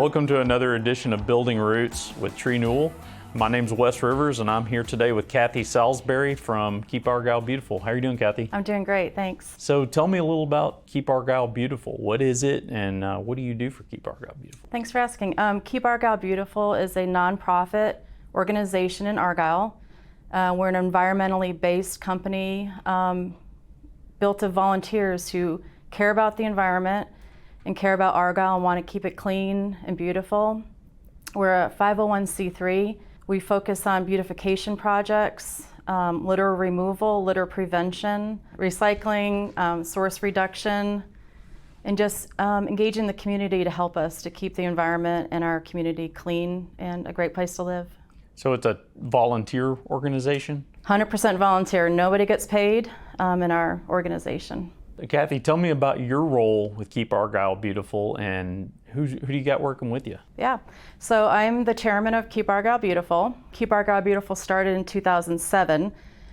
Welcome to another edition of Building Roots with TreeNewal. My name's Wes Rivers, and I'm here today with Kathy Salisbury from Keep Argyle Beautiful. How are you doing, Kathy? I'm doing great, thanks. So tell me a little about Keep Argyle Beautiful. What is it, and what do you do for Keep Argyle Beautiful? Thanks for asking. Keep Argyle Beautiful is a nonprofit organization in Argyle. We're an environmentally based company built of volunteers who care about the environment and care about Argyle and want to keep it clean and beautiful. We're a 501c3. We focus on beautification projects, litter removal, litter prevention, recycling, source reduction, and just engaging the community to help us to keep the environment and our community clean and a great place to live. So it's a volunteer organization? 100% volunteer. Nobody gets paid in our organization. Kathy, tell me about your role with Keep Argyle Beautiful, and who do you got working with you? Yeah, so I'm the chairman of Keep Argyle Beautiful. Keep Argyle Beautiful started in 2007,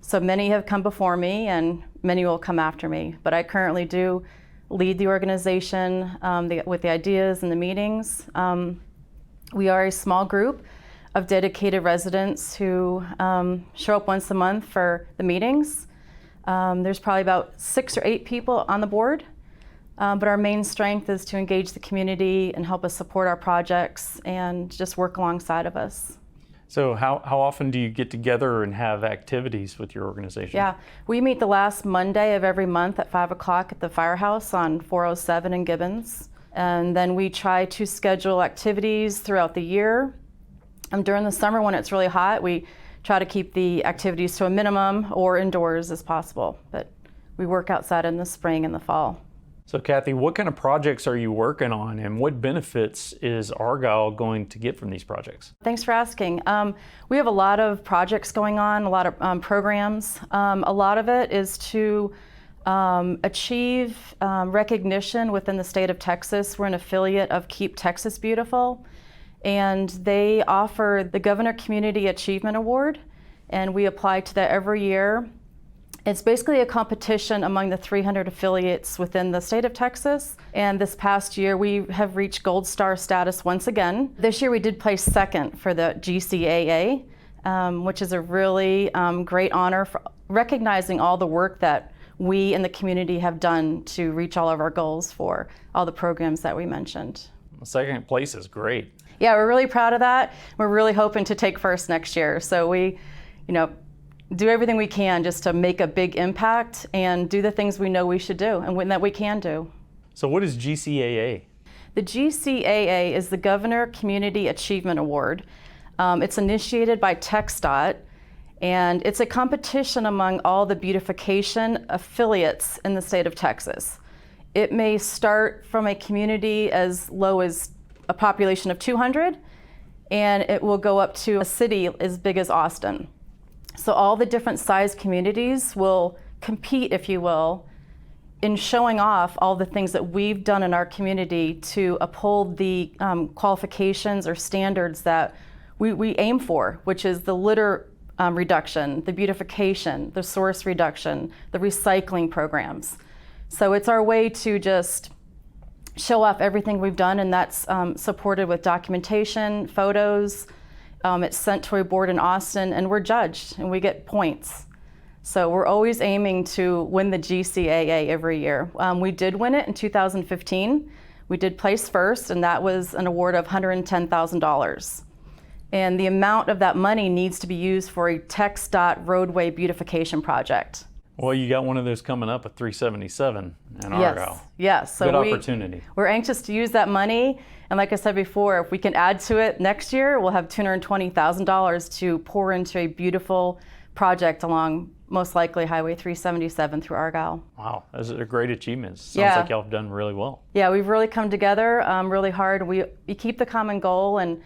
so many have come before me and many will come after me. But I currently do lead the organization with the ideas and the meetings. We are a small group of dedicated residents who show up once a month for the meetings. There's probably about 6 or 8 people on the board, but our main strength is to engage the community and help us support our projects and just work alongside of us. So how often do you get together and have activities with your organization? Yeah, we meet the last Monday of every month at 5 o'clock at the firehouse on 407 in Gibbons. And then we try to schedule activities throughout the year. During the summer when it's really hot, we try to keep the activities to a minimum or indoors as possible, but we work outside in the spring and the fall. So Kathy, what kind of projects are you working on, and what benefits is Argyle going to get from these projects? Thanks for asking. We have a lot of projects going on, a lot of programs. A lot of it is to achieve recognition within the state of Texas. We're an affiliate of Keep Texas Beautiful, and they offer the Governor Community Achievement Award, and we apply to that every year. It's basically a competition among the 300 affiliates within the state of Texas, and this past year we have reached Gold Star status once again. This year we did place second for the GCAA, which is a really great honor for recognizing all the work that we in the community have done to reach all of our goals for all the programs that we mentioned. Second place is great. Yeah, we're really proud of that. We're really hoping to take first next year. So we, do everything we can just to make a big impact and do the things we know we should do and that we can do. So what is GCAA? The GCAA is the Governor Community Achievement Award. It's initiated by TxDOT, and it's a competition among all the beautification affiliates in the state of Texas. It may start from a community as low as a population of 200, and it will go up to a city as big as Austin. So all the different size communities will compete, if you will, in showing off all the things that we've done in our community to uphold the qualifications or standards that we aim for, which is the litter reduction, the beautification, the source reduction, the recycling programs. So it's our way to just show off everything we've done, and that's supported with documentation, photos. It's sent to a board in Austin, and we're judged, and we get points. So we're always aiming to win the GCAA every year. We did win it in 2015. We did place first, and that was an award of $110,000. And the amount of that money needs to be used for a TxDOT roadway beautification project. Well, you got one of those coming up at 377 in Argyle. Yes. So good opportunity. We're anxious to use that money. And like I said before, if we can add to it next year, we'll have $220,000 to pour into a beautiful project along most likely Highway 377 through Argyle. Wow, those are great achievements. Sounds Yeah. like y'all have done really well. Yeah, we've really come together really hard. We keep the common goal, and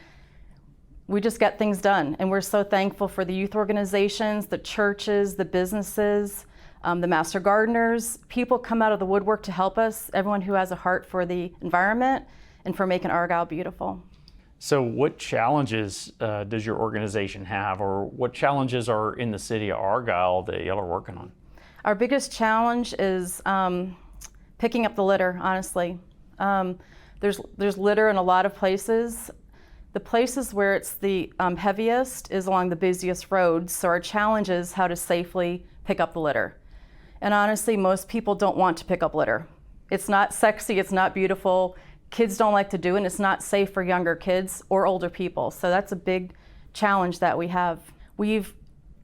we just get things done. And we're so thankful for the youth organizations, the churches, the businesses, the master gardeners. People come out of the woodwork to help us, everyone who has a heart for the environment and for making Argyle beautiful. So what challenges does your organization have, or what challenges are in the city of Argyle that y'all are working on? Our biggest challenge is picking up the litter, honestly. There's litter in a lot of places. The places where it's the heaviest is along the busiest roads, so our challenge is how to safely pick up the litter. And honestly, most people don't want to pick up litter. It's not sexy, it's not beautiful, kids don't like to do it, and it's not safe for younger kids or older people. So that's a big challenge that we have. We've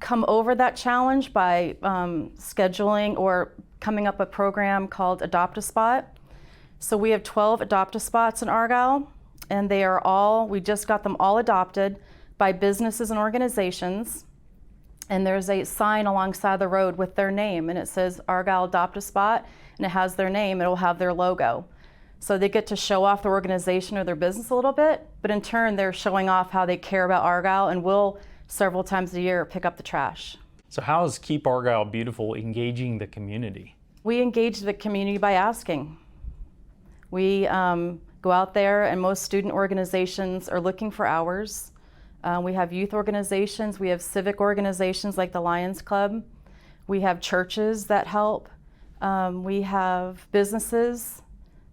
come over that challenge by scheduling or coming up a program called Adopt a Spot. So we have 12 Adopt a Spots in Argyle, and we just got them all adopted by businesses and organizations. And there's a sign alongside the road with their name, and it says Argyle Adopt a Spot, and it has their name, it'll have their logo. So they get to show off their organization or their business a little bit, but in turn they're showing off how they care about Argyle and will several times a year pick up the trash. So how is Keep Argyle Beautiful engaging the community? We engage the community by asking. We go out there, and most student organizations are looking for hours. We have youth organizations, we have civic organizations like the Lions Club. We have churches that help. We have businesses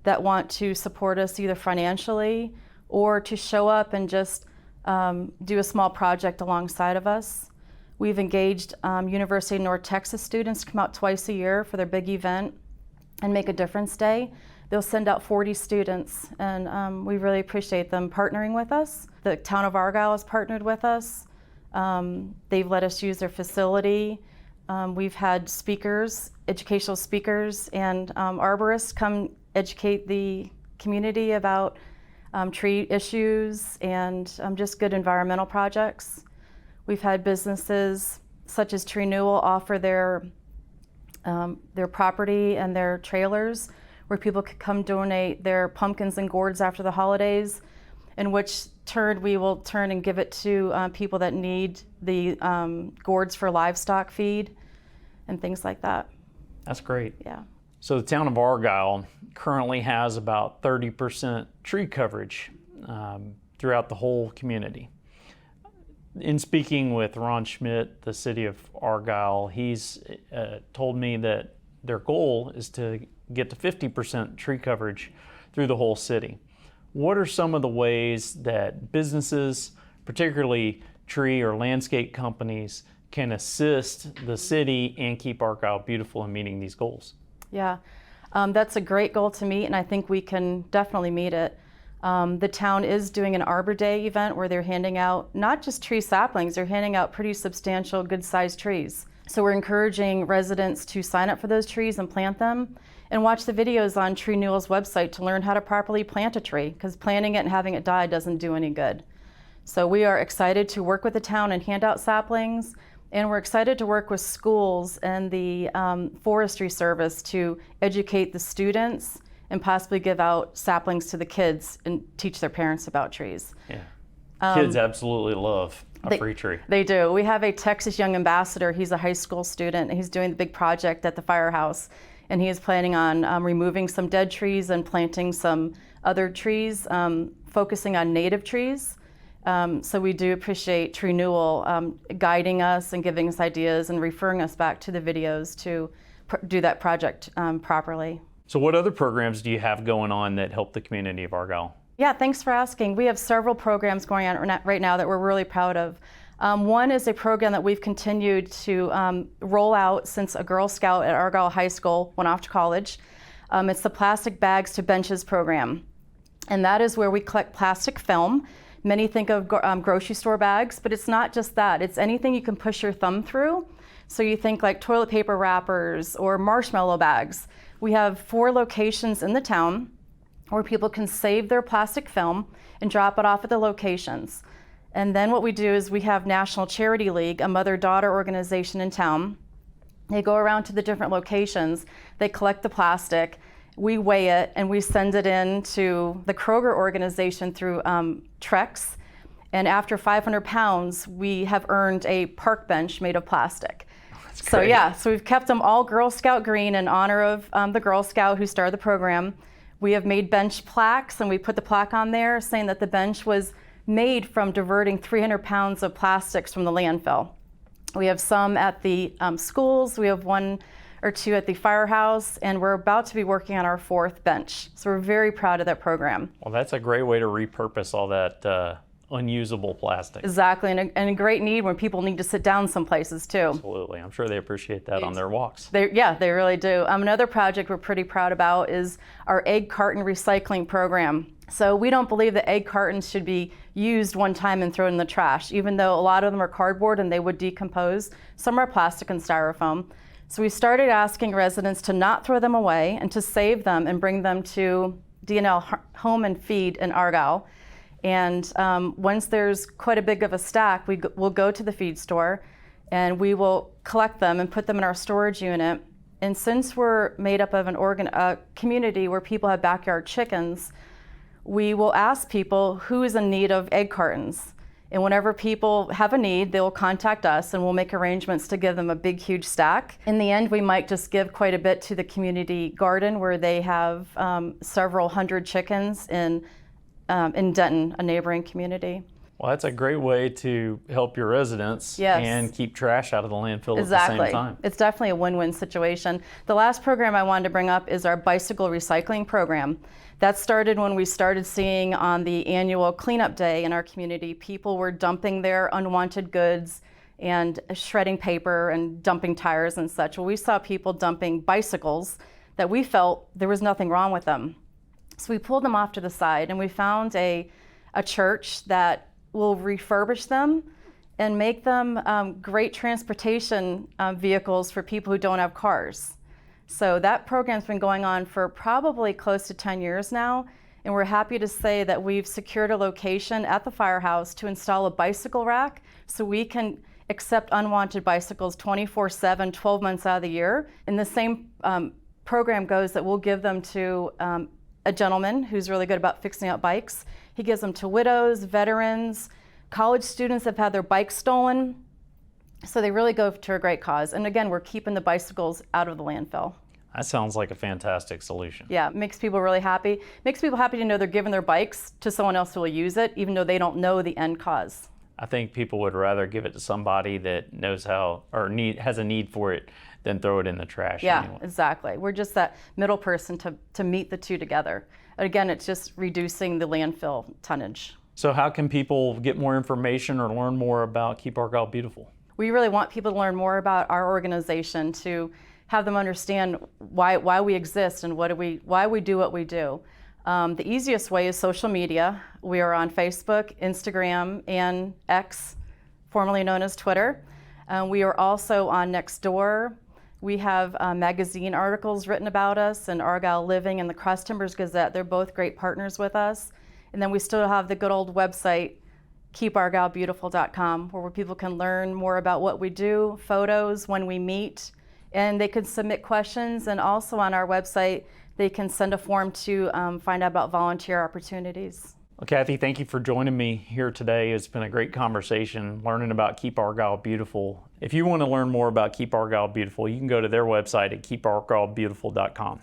that want to support us either financially or to show up and just do a small project alongside of us. We've engaged University of North Texas students to come out twice a year for their big event and Make a Difference Day. They'll send out 40 students, and we really appreciate them partnering with us. The town of Argyle has partnered with us. They've let us use their facility. We've had speakers, educational speakers, and arborists come educate the community about tree issues and just good environmental projects. We've had businesses such as TreeNewal offer their property and their trailers where people could come donate their pumpkins and gourds after the holidays, in which turn we will turn and give it to people that need the gourds for livestock feed and things like that. That's great. Yeah. So the town of Argyle currently has about 30% tree coverage throughout the whole community. In speaking with Ron Schmidt, the city of Argyle, he's told me that their goal is to get to 50% tree coverage through the whole city. What are some of the ways that businesses, particularly tree or landscape companies, can assist the city and Keep Argyle Beautiful in meeting these goals? Yeah, that's a great goal to meet, and I think we can definitely meet it. The town is doing an Arbor Day event where they're handing out not just tree saplings, they're handing out pretty substantial, good-sized trees. So we're encouraging residents to sign up for those trees and plant them, and watch the videos on TreeNewal's website to learn how to properly plant a tree, because planting it and having it die doesn't do any good. So we are excited to work with the town and hand out saplings, and we're excited to work with schools and the forestry service to educate the students and possibly give out saplings to the kids and teach their parents about trees. Yeah. Kids absolutely love a free tree. They do. We have a Texas Young Ambassador. He's a high school student, and he's doing the big project at the firehouse. And he is planning on removing some dead trees and planting some other trees, focusing on native trees. So we do appreciate TreeNewal guiding us and giving us ideas and referring us back to the videos to do that project properly. So what other programs do you have going on that help the community of Argyle? Yeah, thanks for asking. We have several programs going on right now that we're really proud of. One is a program that we've continued to roll out since a Girl Scout at Argyle High School went off to college. It's the Plastic Bags to Benches program. And that is where we collect plastic film. Many think of grocery store bags, but it's not just that. It's anything you can push your thumb through. So you think like toilet paper wrappers or marshmallow bags. We have 4 locations in the town where people can save their plastic film and drop it off at the locations. And then what we do is we have National Charity League, a mother-daughter organization in town. They go around to the different locations, they collect the plastic, we weigh it, and we send it in to the Kroger organization through Trex. And after 500 pounds, we have earned a park bench made of plastic. So yeah, so we've kept them all Girl Scout green in honor of the Girl Scout who started the program. We have made bench plaques, and we put the plaque on there saying that the bench was made from diverting 300 pounds of plastics from the landfill. We have some at the schools. We have one or 2 at the firehouse, and we're about to be working on our 4th bench. So we're very proud of that program. Well, that's a great way to repurpose all that unusable plastic. Exactly, and a great need when people need to sit down some places too. Absolutely. I'm sure they appreciate that on their walks. They really do. Another project we're pretty proud about is our egg carton recycling program. So we don't believe that egg cartons should be used one time and thrown in the trash, even though a lot of them are cardboard and they would decompose. Some are plastic and styrofoam. So we started asking residents to not throw them away and to save them and bring them to D&L Home and Feed in Argyle. And once there's quite a big of a stack, we'll go to the feed store and we will collect them and put them in our storage unit. And since we're made up of a community where people have backyard chickens, we will ask people who is in need of egg cartons. And whenever people have a need, they will contact us and we'll make arrangements to give them a big, huge stack. In the end, we might just give quite a bit to the community garden where they have several hundred chickens in Denton, a neighboring community. Well, that's a great way to help your residents and keep trash out of the landfill at the same time. It's definitely a win-win situation. The last program I wanted to bring up is our bicycle recycling program. That started when we started seeing on the annual cleanup day in our community, people were dumping their unwanted goods and shredding paper and dumping tires and such. Well, we saw people dumping bicycles that we felt there was nothing wrong with them. So we pulled them off to the side and we found a church that will refurbish them and make them great transportation vehicles for people who don't have cars. So that program's been going on for probably close to 10 years now, and we're happy to say that we've secured a location at the firehouse to install a bicycle rack so we can accept unwanted bicycles 24/7, 12 months out of the year. And the same program goes that we'll give them to a gentleman who's really good about fixing up bikes. He gives them to widows, veterans, college students have had their bikes stolen. So they really go to a great cause. And again, we're keeping the bicycles out of the landfill. That sounds like a fantastic solution. Yeah, it makes people really happy. Makes people happy to know they're giving their bikes to someone else who will use it, even though they don't know the end cause. I think people would rather give it to somebody that knows how or has a need for it than throw it in the trash. Yeah, anyway. exactly. We're just that middle person to meet the two together. Again, it's just reducing the landfill tonnage. So how can people get more information or learn more about Keep Argyle Beautiful? We really want people to learn more about our organization, to have them understand why we exist and why we do what we do. The easiest way is social media. We are on Facebook, Instagram, and X, formerly known as Twitter. We are also on Nextdoor. We have magazine articles written about us in Argyle Living and the Cross Timbers Gazette. They're both great partners with us. And then we still have the good old website, keepargylebeautiful.com, where people can learn more about what we do, photos, when we meet, and they can submit questions. And also on our website, they can send a form to find out about volunteer opportunities. Well, Kathy, thank you for joining me here today. It's been a great conversation learning about Keep Argyle Beautiful. If you want to learn more about Keep Argyle Beautiful, you can go to their website at keepargylebeautiful.com.